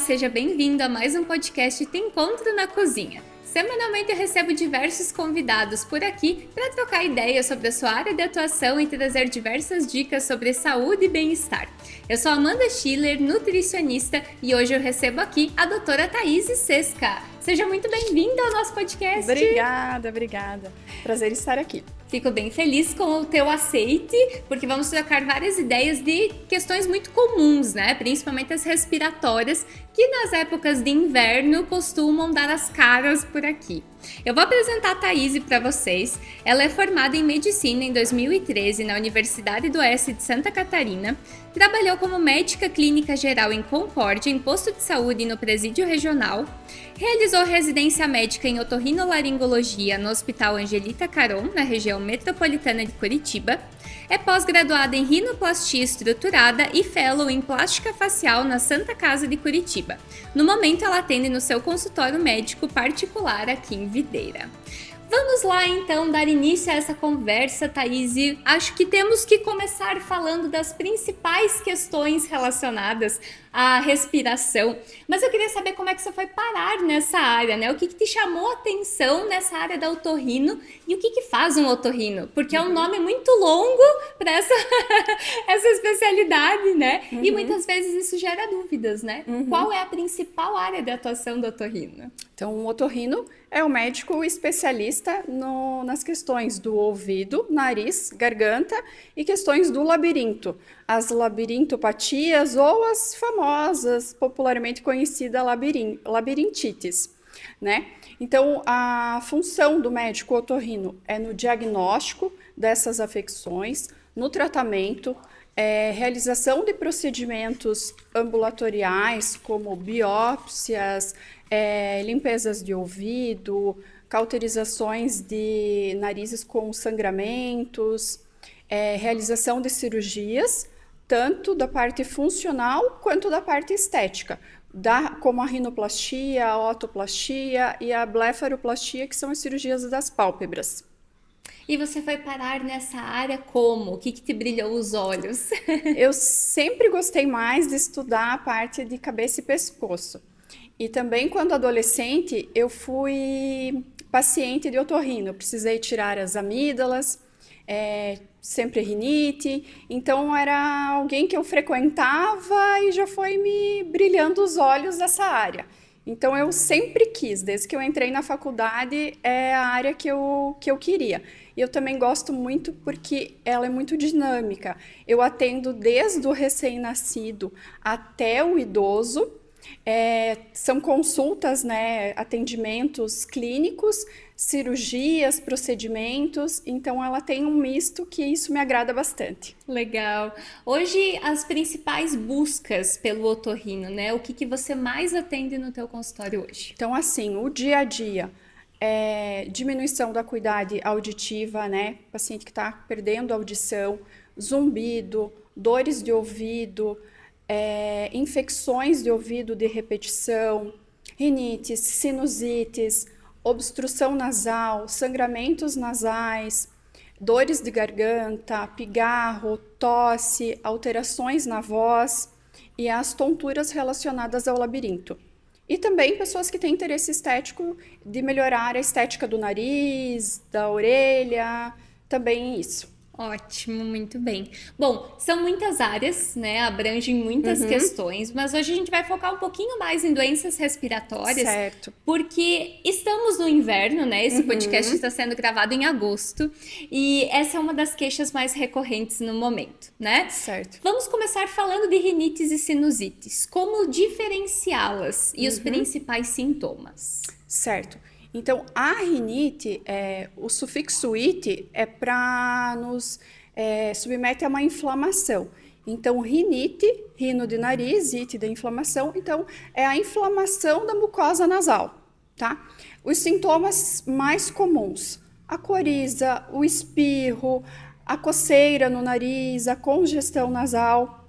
seja bem-vindo a mais um podcast Te Encontro na Cozinha. Semanalmente eu recebo diversos convidados por aqui para trocar ideias sobre a sua área de atuação e trazer diversas dicas sobre saúde e bem-estar. Eu sou Amanda Schiller, nutricionista, e hoje eu recebo aqui a doutora Thaís Sesca. Seja muito bem-vinda ao nosso podcast. Obrigada. Prazer estar aqui. Fico bem feliz com o teu aceite, porque vamos trocar várias ideias de questões muito comuns, né? Principalmente as respiratórias, que nas épocas de inverno costumam dar as caras por aqui. Eu vou apresentar a Thaís para vocês. Ela é formada em Medicina em 2013 na Universidade do Oeste de Santa Catarina. Trabalhou como médica clínica geral em Concórdia, em posto de saúde e no presídio regional. Realizou residência médica em otorrinolaringologia no Hospital Angelita Caron, na região metropolitana de Curitiba. É pós-graduada em rinoplastia estruturada e fellow em plástica facial na Santa Casa de Curitiba. No momento, ela atende no seu consultório médico particular aqui em Videira. Vamos lá, então, dar início a essa conversa, Thaís. Acho que temos que começar falando das principais questões relacionadas à respiração. Mas eu queria saber como é que você foi parar nessa área, né? O que te chamou a atenção nessa área da otorrino e o que faz um otorrino? Porque é um nome muito longo para essa especialidade, né? E muitas vezes isso gera dúvidas, né? Qual é a principal área de atuação do otorrino? Então, o otorrino é o médico especialista nas questões do ouvido, nariz, garganta e questões do labirinto. As labirintopatias ou as famosas, popularmente conhecida labirintites, né? Então, a função do médico otorrino é no diagnóstico dessas afecções, no tratamento, realização de procedimentos ambulatoriais, como biópsias, limpezas de ouvido, cauterizações de narizes com sangramentos, realização de cirurgias, tanto da parte funcional quanto da parte estética, como a rinoplastia, a otoplastia e a blefaroplastia, que são as cirurgias das pálpebras. E você foi parar nessa área como? O que te brilhou os olhos? Eu sempre gostei mais de estudar a parte de cabeça e pescoço. E também, quando adolescente, eu fui paciente de otorrino. Eu precisei tirar as amígdalas, sempre rinite. Então, era alguém que eu frequentava e já foi me brilhando os olhos dessa área. Então, eu sempre quis, desde que eu entrei na faculdade, é a área que eu queria. E eu também gosto muito porque ela é muito dinâmica. Eu atendo desde o recém-nascido até o idoso. São consultas, né, atendimentos clínicos, cirurgias, procedimentos, então ela tem um misto que isso me agrada bastante. Legal. Hoje, as principais buscas pelo otorrino, né? O que você mais atende no teu consultório hoje? Então, assim, o dia a dia, diminuição da acuidade auditiva, né? Paciente que está perdendo a audição, zumbido, dores de ouvido, infecções de ouvido de repetição, rinites, sinusites, obstrução nasal, sangramentos nasais, dores de garganta, pigarro, tosse, alterações na voz e as tonturas relacionadas ao labirinto. E também pessoas que têm interesse estético de melhorar a estética do nariz, da orelha, também isso. Ótimo, muito bem. Bom, são muitas áreas, né? Abrangem muitas questões, mas hoje a gente vai focar um pouquinho mais em doenças respiratórias. Certo. Porque estamos no inverno, né? Esse podcast está sendo gravado em agosto e essa é uma das queixas mais recorrentes no momento, né? Certo. Vamos começar falando de rinites e sinusites. Como diferenciá-las e os principais sintomas? Certo. Então, a rinite, o sufixo "ite" é para nos submete a uma inflamação. Então, rinite, rino de nariz, ite da inflamação, então é a inflamação da mucosa nasal, tá? Os sintomas mais comuns: a coriza, o espirro, a coceira no nariz, a congestão nasal.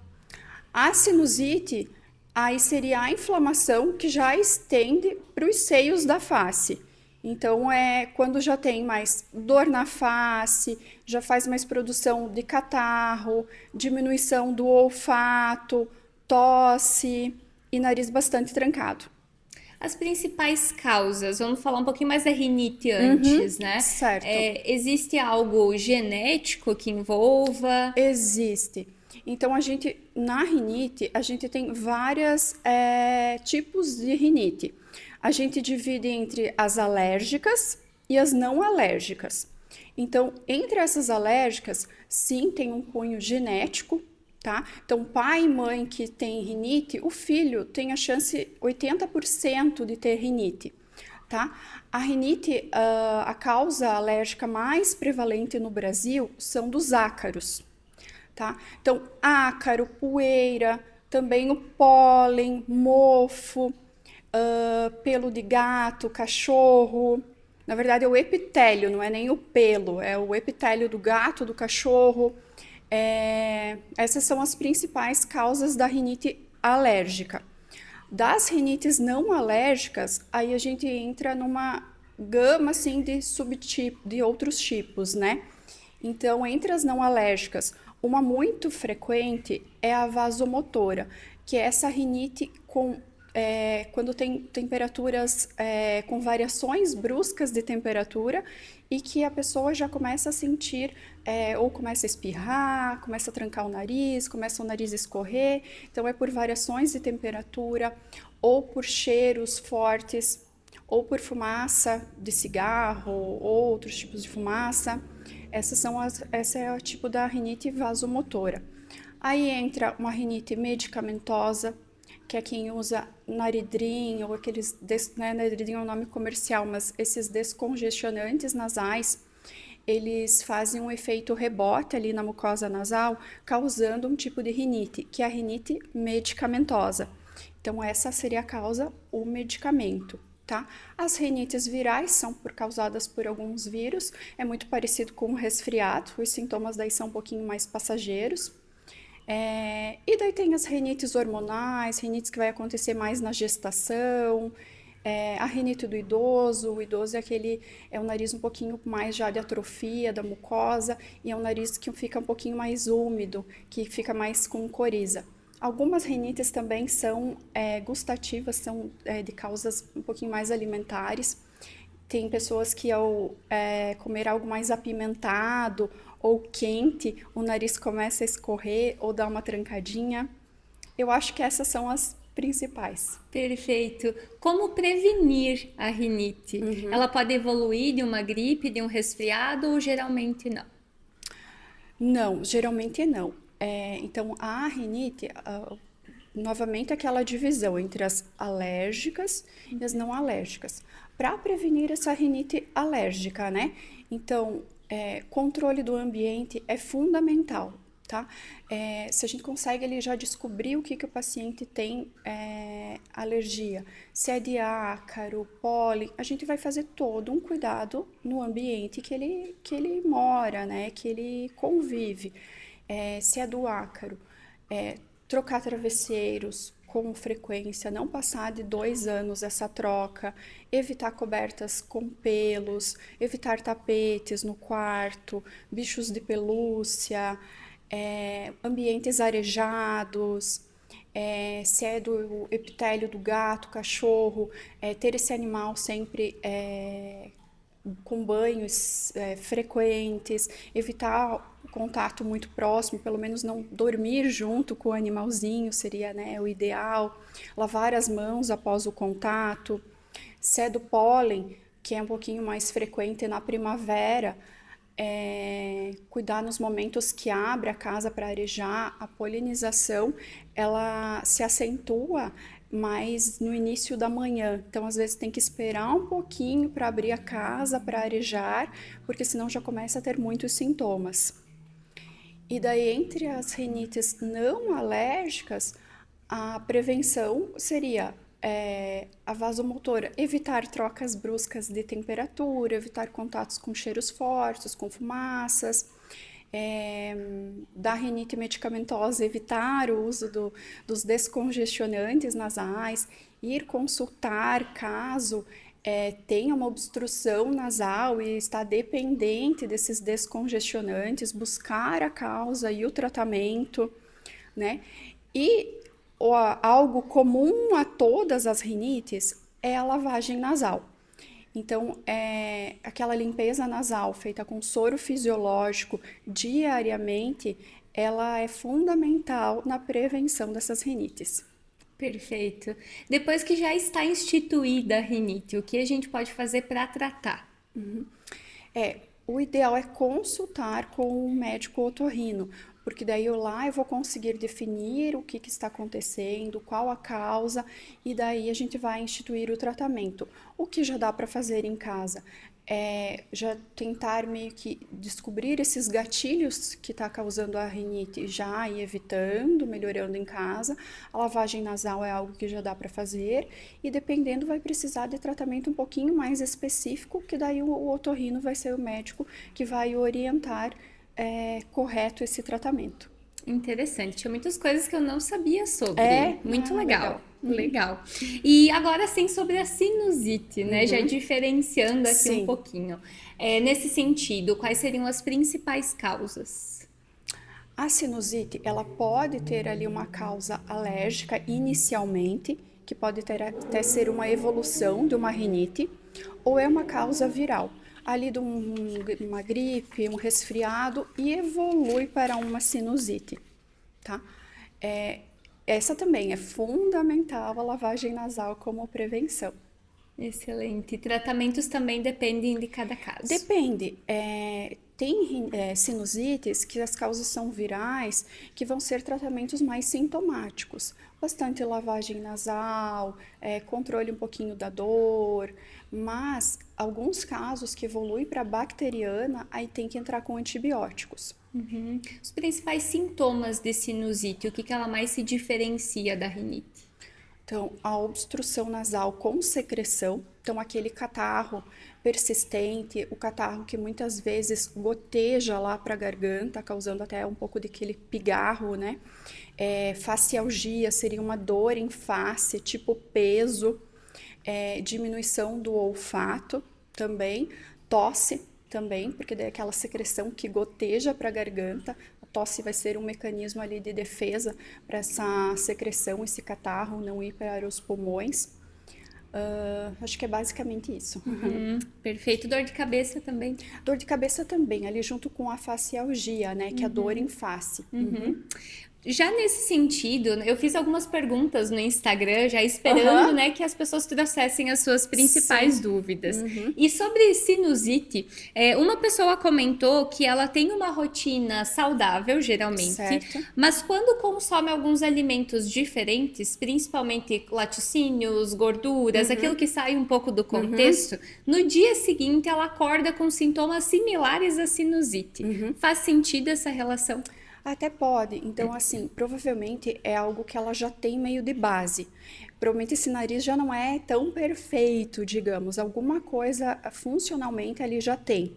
A sinusite, aí seria a inflamação que já estende para os seios da face. Então, quando já tem mais dor na face, já faz mais produção de catarro, diminuição do olfato, tosse, e nariz bastante trancado. As principais causas, vamos falar um pouquinho mais da rinite antes, né? Certo. Existe algo genético que envolva? Existe. Então, na rinite, a gente tem vários tipos de rinite. A gente divide entre as alérgicas e as não alérgicas. Então, entre essas alérgicas, sim, tem um cunho genético, tá? Então, pai e mãe que tem rinite, o filho tem a chance 80% de ter rinite, tá? A rinite, a causa alérgica mais prevalente no Brasil são dos ácaros, tá? Então, ácaro, poeira, também o pólen, mofo, pelo de gato, cachorro. Na verdade, é o epitélio, não é nem o pelo, é o epitélio do gato, do cachorro. Essas são as principais causas da rinite alérgica. Das rinites não alérgicas, aí a gente entra numa gama assim de subtipos, de outros tipos, né? Então, entre as não alérgicas, uma muito frequente é a vasomotora, que é essa rinite quando tem temperaturas com variações bruscas de temperatura e que a pessoa já começa a sentir, ou começa a espirrar, começa a trancar o nariz, começa o nariz a escorrer. Então, é por variações de temperatura, ou por cheiros fortes, ou por fumaça de cigarro, ou outros tipos de fumaça. Esse é o tipo da rinite vasomotora. Aí entra uma rinite medicamentosa, que é quem usa Naridrim, ou Naridrim é um nome comercial, mas esses descongestionantes nasais, eles fazem um efeito rebote ali na mucosa nasal, causando um tipo de rinite, que é a rinite medicamentosa. Então, essa seria a causa, o medicamento. Tá? As rinites virais são causadas por alguns vírus, é muito parecido com o resfriado, os sintomas daí são um pouquinho mais passageiros. E daí tem as rinites hormonais, rinites que vai acontecer mais na gestação, a rinite do idoso, o idoso é um nariz um pouquinho mais já de atrofia da mucosa, e é um nariz que fica um pouquinho mais úmido, que fica mais com coriza. Algumas rinites também são gustativas, são de causas um pouquinho mais alimentares. Tem pessoas que ao comer algo mais apimentado ou quente, o nariz começa a escorrer ou dar uma trancadinha. Eu acho que essas são as principais. Perfeito. Como prevenir a rinite? Ela pode evoluir de uma gripe, de um resfriado ou geralmente não? Não, geralmente não. Então, a rinite, novamente aquela divisão entre as alérgicas e as não alérgicas. Para prevenir essa rinite alérgica, né? Então, controle do ambiente é fundamental, tá? Se a gente consegue ali já descobrir o que o paciente tem alergia, se é de ácaro, pólen, a gente vai fazer todo um cuidado no ambiente que ele mora, né? Que ele convive. Se é do ácaro, trocar travesseiros com frequência, não passar de 2 anos essa troca, evitar cobertas com pelos, evitar tapetes no quarto, bichos de pelúcia, ambientes arejados, se é do epitélio do gato, cachorro, ter esse animal sempre com banhos frequentes, evitar o contato muito próximo, pelo menos não dormir junto com o animalzinho seria, né, o ideal, lavar as mãos após o contato. Se é do pólen, que é um pouquinho mais frequente na primavera, cuidar nos momentos que abre a casa para arejar. A polinização, ela se acentua mais no início da manhã, então às vezes tem que esperar um pouquinho para abrir a casa para arejar, porque senão já começa a ter muitos sintomas. E daí, entre as rinites não alérgicas, a prevenção seria a vasomotora, evitar trocas bruscas de temperatura, evitar contatos com cheiros fortes, com fumaças. Da rinite medicamentosa, evitar o uso dos descongestionantes nasais, ir consultar caso tenha uma obstrução nasal e está dependente desses descongestionantes, buscar a causa e o tratamento, né? E algo comum a todas as rinites é a lavagem nasal. Então, aquela limpeza nasal feita com soro fisiológico diariamente, ela é fundamental na prevenção dessas rinites. Perfeito. Depois que já está instituída a rinite, o que a gente pode fazer para tratar? O ideal é consultar com um médico otorrino, porque daí eu vou conseguir definir o que está acontecendo, qual a causa, e daí a gente vai instituir o tratamento. O que já dá para fazer em casa é já tentar meio que descobrir esses gatilhos que está causando a rinite, já ir evitando, melhorando em casa. A lavagem nasal é algo que já dá para fazer, e dependendo vai precisar de tratamento um pouquinho mais específico, que daí o otorrino vai ser o médico que vai orientar correto esse tratamento. Interessante, tinha muitas coisas que eu não sabia sobre. Muito legal. Legal. E agora sim sobre a sinusite, né? Já diferenciando aqui Sim. um pouquinho. Nesse sentido, quais seriam as principais causas? A sinusite, ela pode ter ali uma causa alérgica inicialmente, que pode até ser uma evolução de uma rinite, ou é uma causa viral, ali de uma gripe, um resfriado, e evolui para uma sinusite, tá? Essa também é fundamental, a lavagem nasal como prevenção. Excelente. Tratamentos também dependem de cada caso. Depende. Tem sinusites que as causas são virais, que vão ser tratamentos mais sintomáticos. Bastante lavagem nasal, controle um pouquinho da dor, mas alguns casos que evoluem para bacteriana, aí tem que entrar com antibióticos. Os principais sintomas de sinusite, o que ela mais se diferencia da rinite? Então, a obstrução nasal com secreção, então aquele catarro persistente, o catarro que muitas vezes goteja lá para a garganta, causando até um pouco daquele pigarro, né? Facialgia seria uma dor em face, tipo peso, diminuição do olfato também, tosse também, porque daí é aquela secreção que goteja para a garganta. A tosse vai ser um mecanismo ali de defesa para essa secreção, esse catarro não ir para os pulmões. Acho que é basicamente isso. Perfeito. Dor de cabeça também? Dor de cabeça também, ali junto com a facialgia, né, que é a dor em face. Já nesse sentido, eu fiz algumas perguntas no Instagram, já esperando, né, que as pessoas trouxessem as suas principais dúvidas. E sobre sinusite, uma pessoa comentou que ela tem uma rotina saudável, geralmente, Certo. mas quando consome alguns alimentos diferentes, principalmente laticínios, gorduras, aquilo que sai um pouco do contexto, no dia seguinte ela acorda com sintomas similares à sinusite. Faz sentido essa relação? Até pode. Então, assim, provavelmente é algo que ela já tem meio de base. Provavelmente esse nariz já não é tão perfeito, digamos. Alguma coisa funcionalmente ali já tem.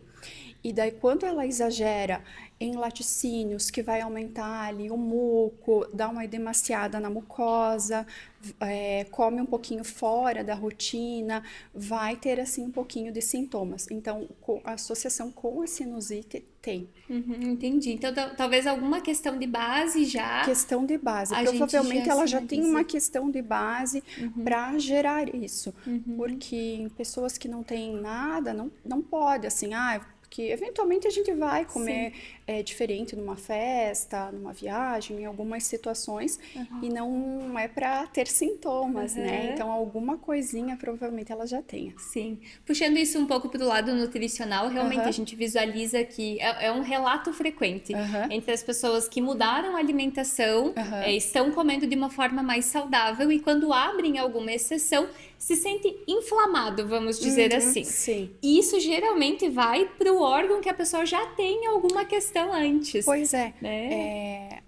E daí, quando ela exagera em laticínios, que vai aumentar ali o muco, dá uma edemaciada na mucosa, come um pouquinho fora da rotina, vai ter assim um pouquinho de sintomas. Então, a associação com a sinusite tem. Entendi. Então, talvez alguma questão de base já. Questão de base. A gente Provavelmente já ela já tem sinaliza. uma questão de base para gerar isso. Porque em pessoas que não têm nada, não pode, assim, porque eventualmente a gente vai comer diferente numa festa, numa viagem, em algumas situações, e não é para ter sintomas, né? Então, alguma coisinha provavelmente ela já tenha. Sim. Puxando isso um pouco para o lado nutricional, realmente a gente visualiza que é um relato frequente entre as pessoas que mudaram a alimentação, estão comendo de uma forma mais saudável e quando abrem alguma exceção, se sente inflamado, vamos dizer assim. Sim. E isso geralmente vai para o órgão que a pessoa já tem alguma questão antes. Pois é. Né?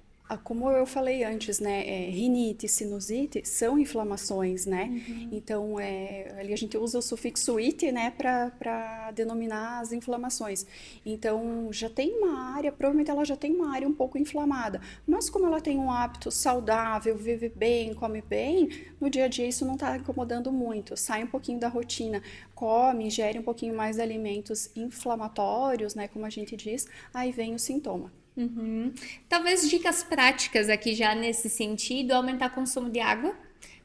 Como eu falei antes, né, rinite e sinusite são inflamações, né? Então, ali a gente usa o sufixo "ite", né, para denominar as inflamações. Então, já tem uma área, provavelmente ela já tem uma área um pouco inflamada, mas como ela tem um hábito saudável, vive bem, come bem, no dia a dia isso não está incomodando muito, sai um pouquinho da rotina, come, ingere um pouquinho mais de alimentos inflamatórios, né, como a gente diz, aí vem o sintoma. Uhum. Talvez dicas práticas aqui já nesse sentido, aumentar o consumo de água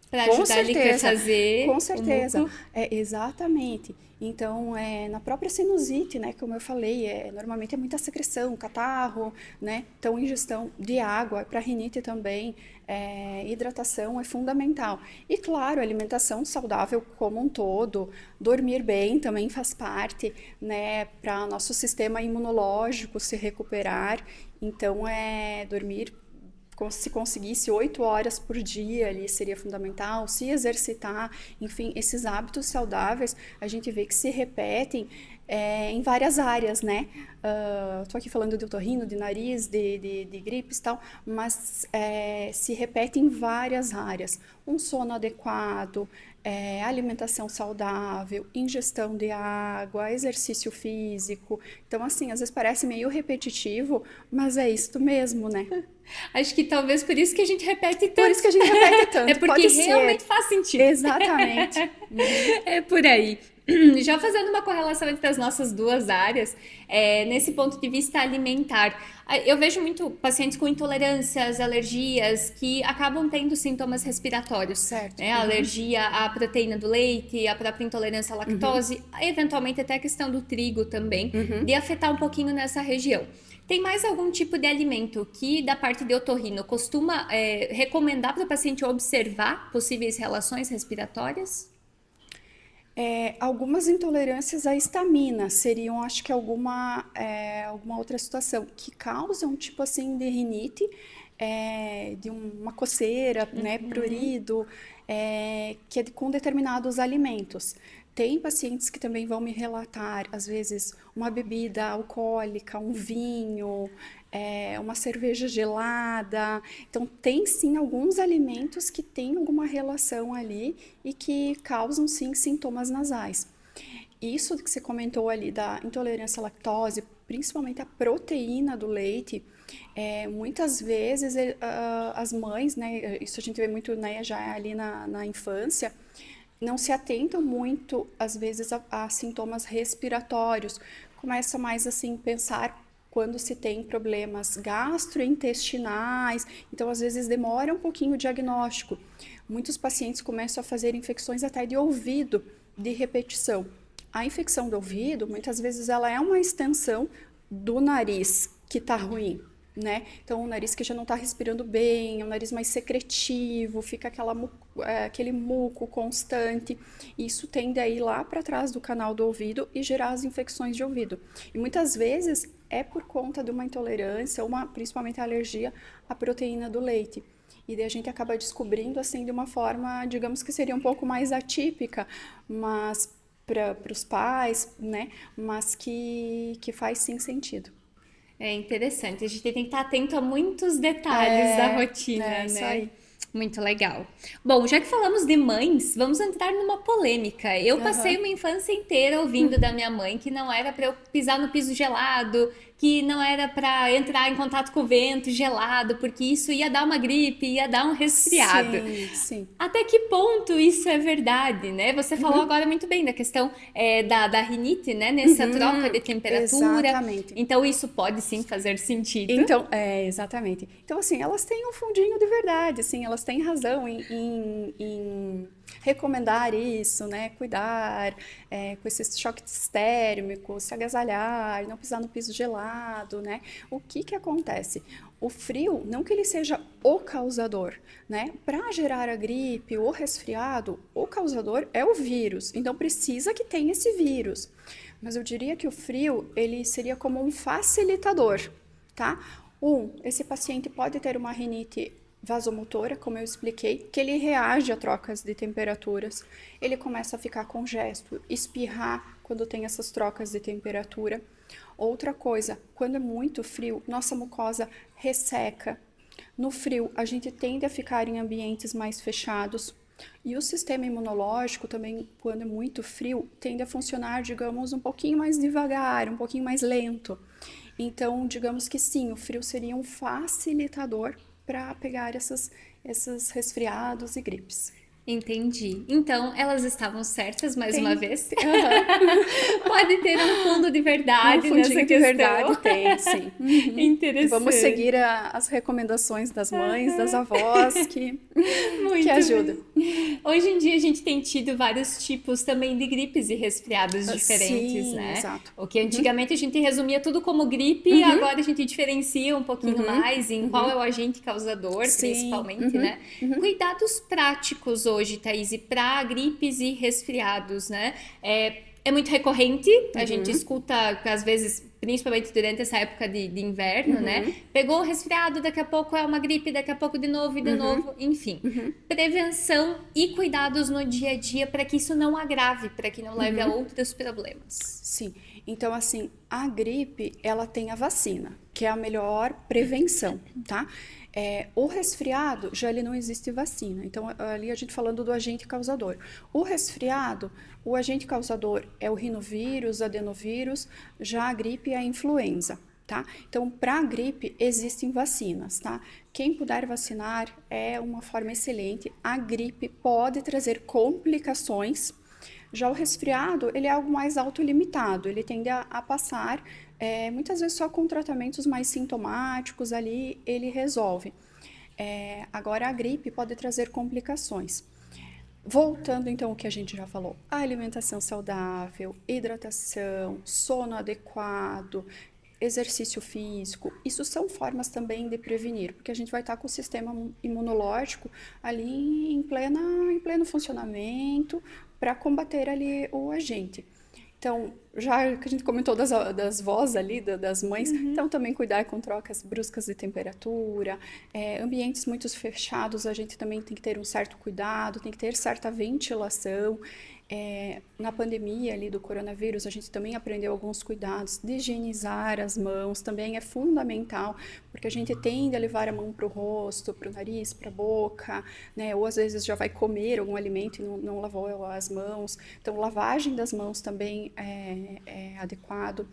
para Com ajudar ali a certeza, com fazer o certeza. muco. Exatamente. Então, na própria sinusite, né, como eu falei, normalmente é muita secreção, catarro, né? Então, ingestão de água para rinite também, hidratação é fundamental. E claro, alimentação saudável como um todo, dormir bem também faz parte, né, para nosso sistema imunológico se recuperar. Então, dormir se conseguisse 8 horas por dia ali seria fundamental, se exercitar, enfim, esses hábitos saudáveis a gente vê que se repetem em várias áreas, né? Tô aqui falando de otorrino, de nariz, de gripes e tal, mas se repete em várias áreas. Um sono adequado, alimentação saudável, ingestão de água, exercício físico. Então, assim, às vezes parece meio repetitivo, mas é isso mesmo, né? Acho que talvez por isso que a gente repete Por tanto. isso que a gente repete É tanto, porque pode realmente ser. faz sentido. Exatamente. Uhum. É por aí. Já fazendo uma correlação entre as nossas duas áreas, nesse ponto de vista alimentar, eu vejo muito pacientes com intolerâncias, alergias, que acabam tendo sintomas respiratórios, Certo. né? A Uhum. alergia à proteína do leite, a própria intolerância à Uhum. lactose, eventualmente até a questão do trigo também, Uhum. de afetar um pouquinho nessa região. Tem mais algum tipo de alimento que, da parte de otorrino, costuma recomendar para o paciente observar possíveis relações respiratórias? Algumas intolerâncias à histamina seriam, acho que alguma outra situação que causa um tipo assim de rinite, de uma coceira, né, prurido, que é com determinados alimentos. Tem pacientes que também vão me relatar, às vezes, uma bebida alcoólica, um vinho, uma cerveja gelada. Então, tem sim alguns alimentos que têm alguma relação ali e que causam sim sintomas nasais. Isso que você comentou ali da intolerância à lactose, principalmente a proteína do leite, muitas vezes as mães, né, isso a gente vê muito, né, já ali na infância, não se atentam muito, às vezes, a sintomas respiratórios. Começa mais assim, pensar quando se tem problemas gastrointestinais, então às vezes demora um pouquinho o diagnóstico. Muitos pacientes começam a fazer infecções até de ouvido, de repetição. A infecção do ouvido, muitas vezes, ela é uma extensão do nariz que está ruim, né? Então, o nariz que já não está respirando bem, é um nariz mais secretivo, fica aquele muco constante. Isso tende a ir lá para trás do canal do ouvido e gerar as infecções de ouvido. E muitas vezes é por conta de uma intolerância, principalmente a alergia à proteína do leite. E daí a gente acaba descobrindo assim de uma forma, digamos que seria um pouco mais atípica, mas para os pais, né? Mas que faz sim sentido. É interessante, a gente tem que estar atento a muitos detalhes da rotina, Isso né? aí. Muito legal. Bom, já que falamos de mães, vamos entrar numa polêmica. Eu passei Aham. uma infância inteira ouvindo da minha mãe que não era para eu pisar no piso gelado, que não era para entrar em contato com o vento gelado, porque isso ia dar uma gripe, ia dar um resfriado. Sim, sim. Até que ponto isso é verdade, né? Você falou agora muito bem da questão da rinite, né? Nessa troca de temperatura. Exatamente. Então, isso pode sim fazer sentido. Então, exatamente. Então, assim, elas têm um fundinho de verdade, assim, elas têm razão em recomendar isso, né? Cuidar com esses choques térmicos, se agasalhar, não pisar no piso gelado, né? O que que acontece? O frio, não que ele seja o causador, né? Para gerar a gripe ou resfriado, o causador é o vírus. Então, precisa que tenha esse vírus. Mas eu diria que o frio, ele seria como um facilitador, tá? Esse paciente pode ter uma rinite vasomotora, como eu expliquei, que ele reage a trocas de temperaturas, ele começa a ficar congesto, espirrar quando tem essas trocas de temperatura. Outra coisa, quando é muito frio, nossa mucosa resseca. No frio, a gente tende a ficar em ambientes mais fechados. E o sistema imunológico também, quando é muito frio, tende a funcionar, digamos, um pouquinho mais devagar, um pouquinho mais lento. Então, digamos que sim, o frio seria um facilitador para pegar esses resfriados e gripes. Entendi. Então, elas estavam certas mais Tem. uma vez? Aham. Pode ter um fundo de Um verdade nessa fundinho de questão. verdade tem, sim. Uhum. E vamos Interessante. seguir as recomendações das mães, das avós, que Muito ajuda. bem. Hoje em dia a gente tem tido vários tipos também de gripes e resfriados diferentes, Sim, né? exato. O que antigamente a gente resumia tudo como gripe, agora a gente diferencia um pouquinho mais em qual é o agente causador, Sim. principalmente, né? Cuidados práticos hoje, Thaís, para gripes e resfriados, né? É muito recorrente, a gente escuta às vezes, principalmente durante essa época de inverno, né? Pegou o resfriado, daqui a pouco é uma gripe, daqui a pouco de novo e de novo, enfim. Prevenção e cuidados no dia a dia para que isso não agrave, para que não leve a outros problemas. Sim, então assim, a gripe, ela tem a vacina, que é a melhor prevenção, tá? O resfriado, já ele não existe vacina, então ali a gente falando do agente causador. O resfriado, o agente causador é o rinovírus, adenovírus, já a gripe é a influenza. Tá? Então, para a gripe, existem vacinas, tá? Quem puder vacinar é uma forma excelente. A gripe pode trazer complicações. Já o resfriado, ele é algo mais autolimitado, ele tende a passar, muitas vezes só com tratamentos mais sintomáticos ali, ele resolve. Agora, a gripe pode trazer complicações. Voltando então ao que a gente já falou, a alimentação saudável, hidratação, sono adequado, exercício físico, isso são formas também de prevenir, porque a gente vai estar com o sistema imunológico ali em pleno funcionamento para combater ali o agente. Então, já que a gente comentou das vós ali, das mães, então também cuidar com trocas bruscas de temperatura, ambientes muito fechados, a gente também tem que ter um certo cuidado, tem que ter certa ventilação. Na pandemia ali do coronavírus, a gente também aprendeu alguns cuidados de higienizar as mãos, também é fundamental, porque a gente tende a levar a mão para o rosto, para o nariz, para a boca, né? Ou às vezes já vai comer algum alimento e não lavou as mãos. Então, lavagem das mãos também é adequado.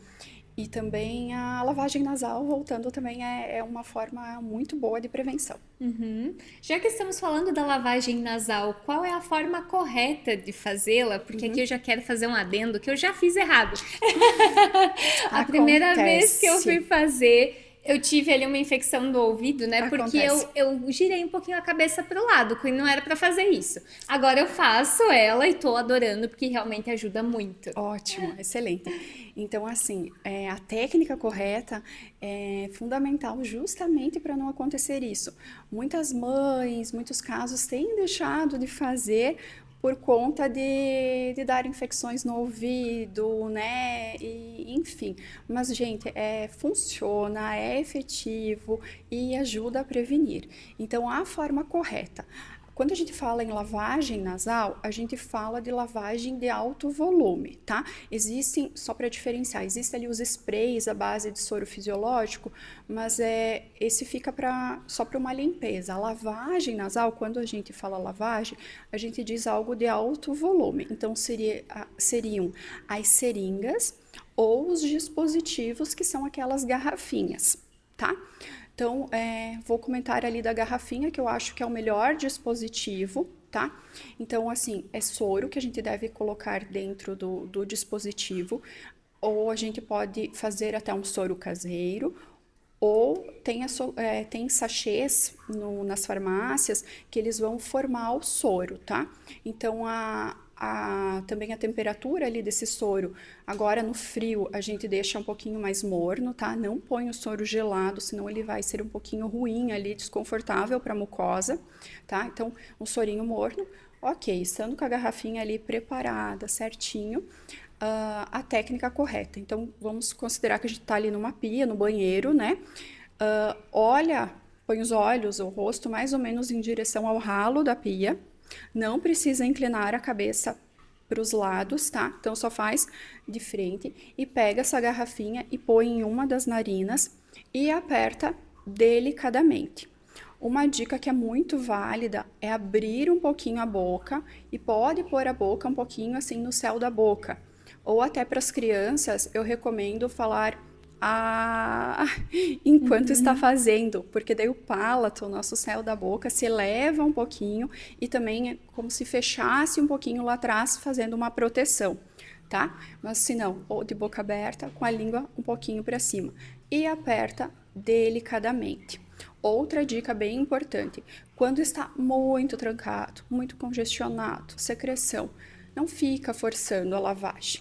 E também a lavagem nasal, voltando, também é uma forma muito boa de prevenção. Já que estamos falando da lavagem nasal, qual é a forma correta de fazê-la? Porque aqui eu já quero fazer um adendo que eu já fiz errado. A primeira vez que eu fui fazer, eu tive ali uma infecção do ouvido, né? Porque eu girei um pouquinho a cabeça pro lado, que não era pra fazer isso. Agora eu faço ela e tô adorando, porque realmente ajuda muito. Ótimo, excelente. Então, assim, a técnica correta é fundamental justamente para não acontecer isso. Muitas mães, muitos casos têm deixado de fazer por conta de dar infecções no ouvido, né? E, enfim, mas, gente, funciona, é efetivo e ajuda a prevenir. Então, a forma correta. Quando a gente fala em lavagem nasal, a gente fala de lavagem de alto volume, tá? Existem, só para diferenciar, existem ali os sprays à base de soro fisiológico, mas esse fica só para uma limpeza. A lavagem nasal, quando a gente fala lavagem, a gente diz algo de alto volume. Então, seriam as seringas ou os dispositivos que são aquelas garrafinhas, tá? Então, vou comentar ali da garrafinha, que eu acho que é o melhor dispositivo, tá? Então, assim, é soro que a gente deve colocar dentro do dispositivo, ou a gente pode fazer até um soro caseiro, ou tem sachês nas farmácias que eles vão formar o soro, tá? Então, também a temperatura ali desse soro, agora no frio a gente deixa um pouquinho mais morno, tá? Não põe o soro gelado, senão ele vai ser um pouquinho ruim ali, desconfortável para a mucosa, tá? Então, um sorinho morno, ok, estando com a garrafinha ali preparada, certinho, a técnica correta. Então, vamos considerar que a gente tá ali numa pia, no banheiro, né? Põe os olhos, o rosto mais ou menos em direção ao ralo da pia. Não precisa inclinar a cabeça para os lados, tá? Então, só faz de frente e pega essa garrafinha e põe em uma das narinas e aperta delicadamente. Uma dica que é muito válida é abrir um pouquinho a boca e pode pôr a boca um pouquinho assim no céu da boca. Ou até para as crianças, eu recomendo falar enquanto está fazendo, porque daí o palato, o nosso céu da boca, se eleva um pouquinho e também é como se fechasse um pouquinho lá atrás, fazendo uma proteção, tá? Mas se não, ou de boca aberta, com a língua um pouquinho para cima e aperta delicadamente. Outra dica bem importante, quando está muito trancado, muito congestionado, secreção, não fica forçando a lavagem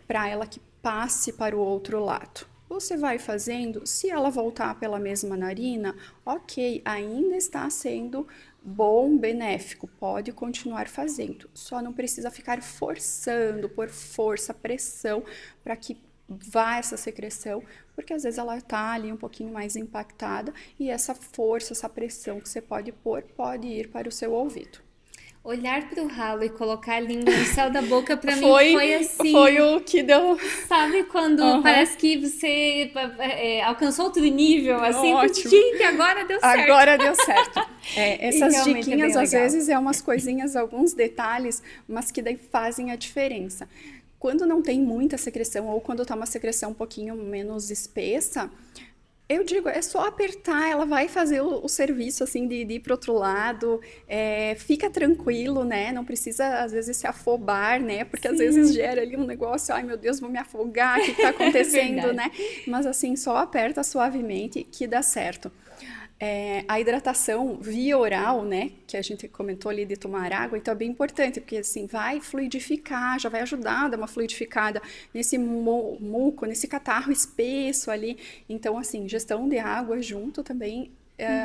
para ela que passe para o outro lado. Você vai fazendo, se ela voltar pela mesma narina, ok, ainda está sendo bom, benéfico, pode continuar fazendo. Só não precisa ficar forçando, por força, pressão, para que vá essa secreção, porque às vezes ela está ali um pouquinho mais impactada e essa força, essa pressão que você pode pôr, pode ir para o seu ouvido. Olhar para o ralo e colocar a língua no céu da boca, para mim foi assim. Foi o que deu. Sabe quando parece que você alcançou outro nível, assim, Ótimo. que agora deu certo. Agora deu certo. Essas diquinhas, às legal. vezes, é umas coisinhas, alguns detalhes, mas que daí fazem a diferença. Quando não tem muita secreção, ou quando tá uma secreção um pouquinho menos espessa, eu digo, é só apertar, ela vai fazer o serviço, assim, de ir pro outro lado, fica tranquilo, né, não precisa, às vezes, se afobar, né, porque às vezes gera ali um negócio, ai meu Deus, vou me afogar, o que tá acontecendo, né, mas assim, só aperta suavemente que dá certo. A hidratação via oral, né, que a gente comentou ali de tomar água, então é bem importante, porque assim, vai fluidificar, já vai ajudar a dar uma fluidificada nesse muco, nesse catarro espesso ali. Então, assim, gestão de água junto também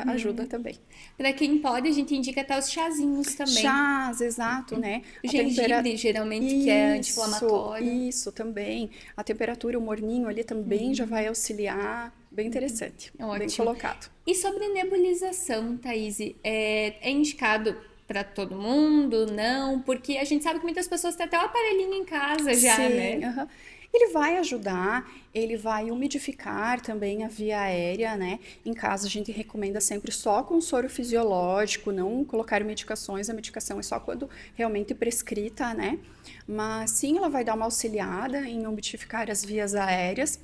ajuda também. Para quem pode, a gente indica até os chazinhos também. Chás, exato, né? O gengibre, geralmente, que é anti-inflamatório. Isso, também. A temperatura, o morninho ali também já vai auxiliar. Bem interessante, bem colocado. E sobre nebulização, Thaís, é indicado para todo mundo? Não? Porque a gente sabe que muitas pessoas têm até o aparelhinho em casa já, Sim, né? Ele vai ajudar, ele vai umidificar também a via aérea, né? Em casa a gente recomenda sempre só com soro fisiológico, não colocar medicações, a medicação é só quando realmente prescrita, né? Mas sim, ela vai dar uma auxiliada em umidificar as vias aéreas.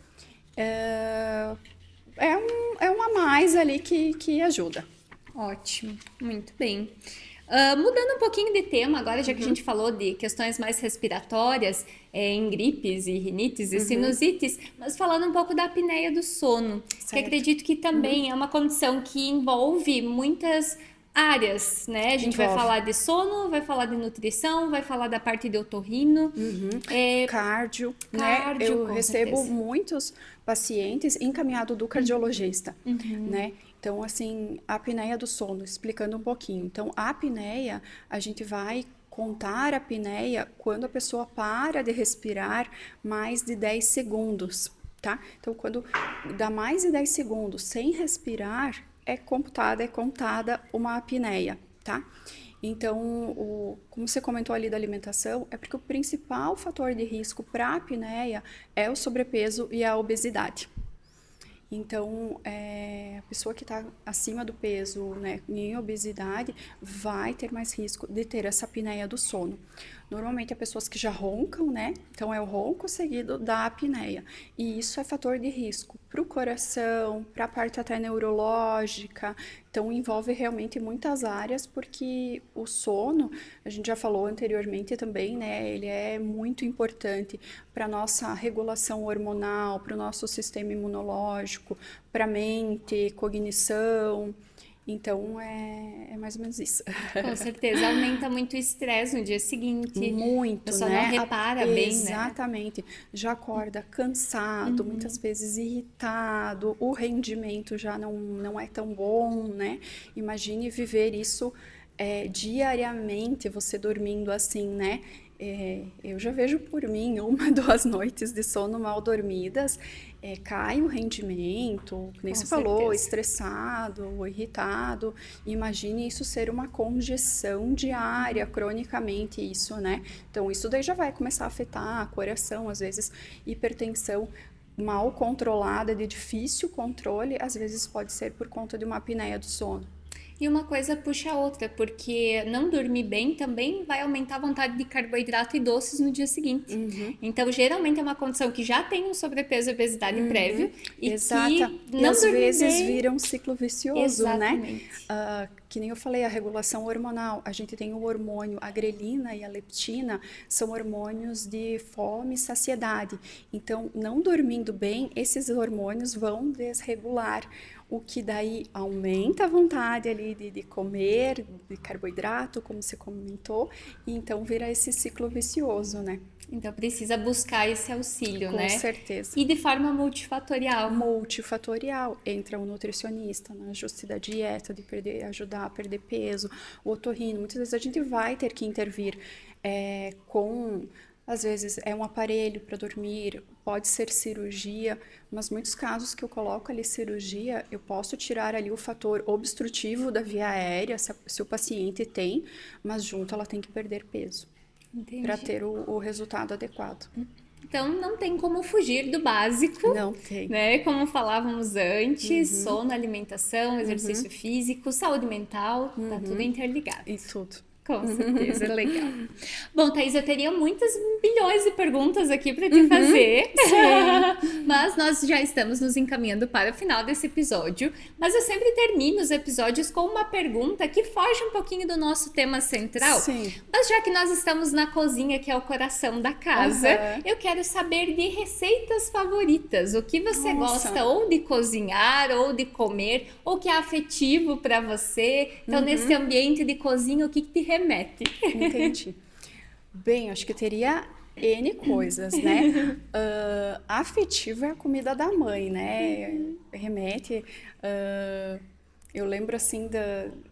É um a mais ali que ajuda. Ótimo, muito bem. Mudando um pouquinho de tema agora, já que a gente falou de questões mais respiratórias, em gripes e rinites e sinusites, mas falando um pouco da apneia do sono, que acredito que também é uma condição que envolve muitas áreas, né? A gente vai falar de sono, vai falar de nutrição, vai falar da parte de otorrino. Cardio, né? Eu recebo muitos pacientes encaminhados do cardiologista, né? Então, assim, a apneia do sono, explicando um pouquinho. Então, a apneia, a gente vai contar a apneia quando a pessoa para de respirar mais de 10 segundos, tá? Então, quando dá mais de 10 segundos sem respirar, é contada uma apneia, tá? Então, como você comentou ali da alimentação, é porque o principal fator de risco para a apneia é o sobrepeso e a obesidade. Então, a pessoa que está acima do peso, né, em obesidade, vai ter mais risco de ter essa apneia do sono. Normalmente, é pessoas que já roncam, né? Então, é o ronco seguido da apneia. E isso é fator de risco para o coração, para a parte até neurológica. Então, envolve realmente muitas áreas, porque o sono, a gente já falou anteriormente também, né? Ele é muito importante para a nossa regulação hormonal, para o nosso sistema imunológico, para a mente, cognição. Então, é mais ou menos isso. Com certeza, aumenta muito o estresse no dia seguinte. Muito, a pessoa né? não repara bem, né? Exatamente. Já acorda cansado, muitas vezes irritado, o rendimento já não é tão bom, né? Imagine viver isso diariamente, você dormindo assim, né? Eu já vejo por mim 1, 2 noites de sono mal dormidas, cai o rendimento, nem se falou, estressado, irritado. Imagine isso ser uma congestão diária, cronicamente isso, né? Então, isso daí já vai começar a afetar coração, às vezes hipertensão mal controlada, de difícil controle, às vezes pode ser por conta de uma apneia do sono. E uma coisa puxa a outra, porque não dormir bem também vai aumentar a vontade de carboidrato e doces no dia seguinte. Então, geralmente é uma condição que já tem um sobrepeso e obesidade prévio e Exata. que E não às dormir vezes bem... vira um ciclo vicioso, Exatamente. né? Que nem eu falei, a regulação hormonal. A gente tem o hormônio, a grelina e a leptina são hormônios de fome e saciedade. Então, não dormindo bem, esses hormônios vão desregular, o que daí aumenta a vontade ali de comer, de carboidrato, como você comentou, e então vira esse ciclo vicioso, né? Então, precisa buscar esse auxílio, Com né? certeza. E de forma multifatorial. Multifatorial, entra um nutricionista no ajuste da dieta, de ajudar a perder peso, o otorrino. Muitas vezes a gente vai ter que intervir às vezes é um aparelho para dormir, pode ser cirurgia, mas muitos casos que eu coloco ali cirurgia, eu posso tirar ali o fator obstrutivo da via aérea, se o paciente tem, mas junto ela tem que perder peso para ter o resultado adequado. Então, não tem como fugir do básico. Não tem. Né? Como falávamos antes, sono, alimentação, exercício físico, saúde mental, tá tudo interligado. E tudo. Com certeza, legal. Bom, Thaís, eu teria muitas bilhões de perguntas aqui para te fazer, mas nós já estamos nos encaminhando para o final desse episódio. Mas eu sempre termino os episódios com uma pergunta que foge um pouquinho do nosso tema central. Sim. Mas já que nós estamos na cozinha, que é o coração da casa, eu quero saber de receitas favoritas. O que você gosta ou de cozinhar, ou de comer, ou que é afetivo para você. Então, nesse ambiente de cozinha, o que te remete? Entendi. Bem, acho que teria N coisas, né? Afetivo é a comida da mãe, né? Remete... eu lembro, assim,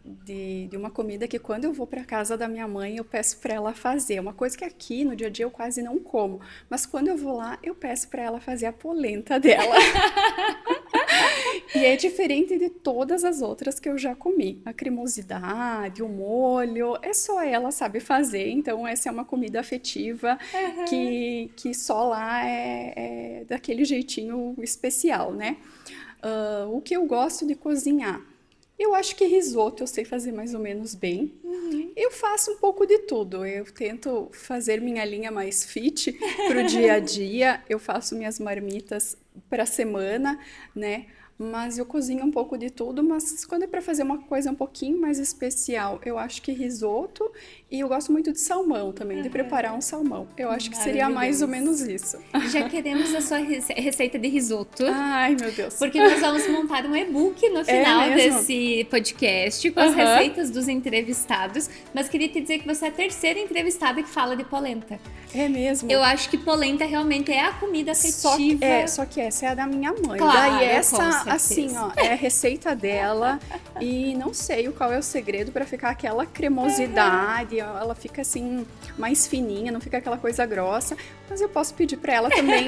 de uma comida que quando eu vou para casa da minha mãe, eu peço para ela fazer. Uma coisa que aqui, no dia a dia, eu quase não como. Mas quando eu vou lá, eu peço para ela fazer a polenta dela. E é diferente de todas as outras que eu já comi. A cremosidade, o molho, é só ela sabe fazer. Então, essa é uma comida afetiva que só lá é daquele jeitinho especial, né? O que eu gosto de cozinhar? Eu acho que risoto eu sei fazer mais ou menos bem. Eu faço um pouco de tudo. Eu tento fazer minha linha mais fit para o dia a dia. Eu faço minhas marmitas para a semana, né? Mas eu cozinho um pouco de tudo, mas quando é para fazer uma coisa um pouquinho mais especial, eu acho que risoto, e eu gosto muito de salmão também, de preparar um salmão. Eu acho que seria mais ou menos isso. Já queremos a sua receita de risoto. Ai, meu Deus. Porque nós vamos montar um e-book no final desse podcast com as receitas dos entrevistados, mas queria te dizer que você é a terceira entrevistada que fala de polenta. É mesmo? Eu acho que polenta realmente é a comida afetiva. Só que essa é a da minha mãe. Claro, daí essa, assim, ó, é a receita dela e não sei qual é o segredo para ficar aquela cremosidade, ela fica assim mais fininha, não fica aquela coisa grossa, mas eu posso pedir para ela também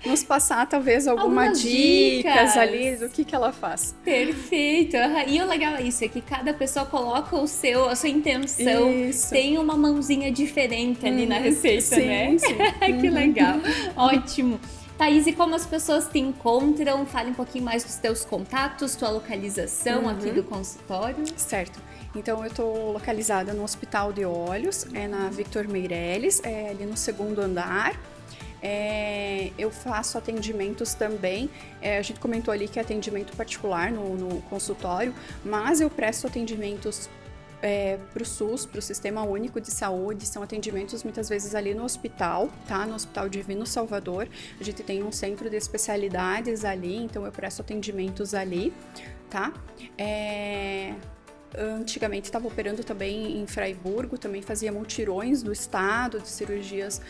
nos passar talvez algumas dicas ali do que ela faz. Perfeito. E o legal é isso, é que cada pessoa coloca a sua intenção, tem uma mãozinha diferente ali na receita, né? Sim. Que legal. Ótimo. Thaís, e como as pessoas te encontram? Fale um pouquinho mais dos teus contatos, tua localização aqui do consultório. Certo. Então, eu estou localizada no Hospital de Olhos, na Victor Meirelles, ali no 2º andar. Eu faço atendimentos também, a gente comentou ali que é atendimento particular no consultório, mas eu presto atendimentos para o SUS, para o Sistema Único de Saúde, são atendimentos muitas vezes ali no hospital, tá? No Hospital Divino Salvador, a gente tem um centro de especialidades ali, então eu presto atendimentos ali, tá? Antigamente estava operando também em Fraiburgo, também fazia multirões do estado, de cirurgias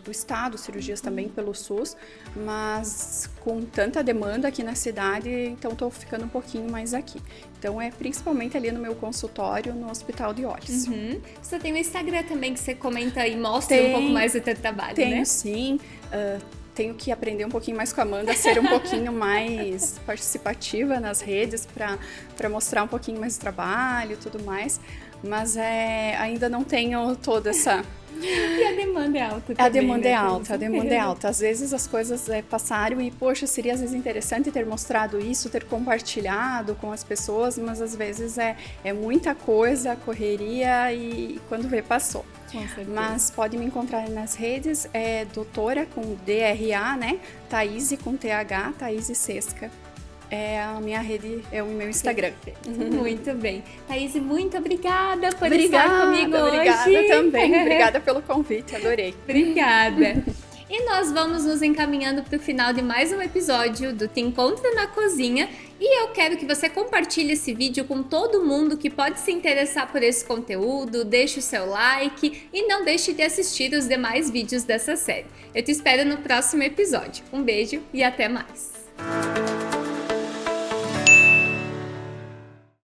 do estado, cirurgias também pelo SUS, mas com tanta demanda aqui na cidade, então estou ficando um pouquinho mais aqui. Então é principalmente ali no meu consultório, no Hospital de Olhos. Você tem o Instagram também que você comenta e mostra um pouco mais do teu trabalho, né? Tenho sim. Tenho que aprender um pouquinho mais com a Amanda, ser um pouquinho mais participativa nas redes para mostrar um pouquinho mais do trabalho e tudo mais, mas ainda não tenho toda E a demanda é alta também, A demanda né, é alta, Thaís? a demanda é alta. Às vezes as coisas passaram e, poxa, seria às vezes interessante ter mostrado isso, ter compartilhado com as pessoas, mas às vezes é muita coisa, correria e quando vê, passou. Com certeza. Mas pode me encontrar nas redes, doutora com DRA, né? Thaís com TH, Thaís Sesca. É a minha rede, é o meu Instagram. Muito bem. Thaís, muito obrigada por estar comigo hoje. Obrigada também. Obrigada pelo convite, adorei. Obrigada. E nós vamos nos encaminhando para o final de mais um episódio do Te Encontro na Cozinha. E eu quero que você compartilhe esse vídeo com todo mundo que pode se interessar por esse conteúdo, deixe o seu like e não deixe de assistir os demais vídeos dessa série. Eu te espero no próximo episódio. Um beijo e até mais!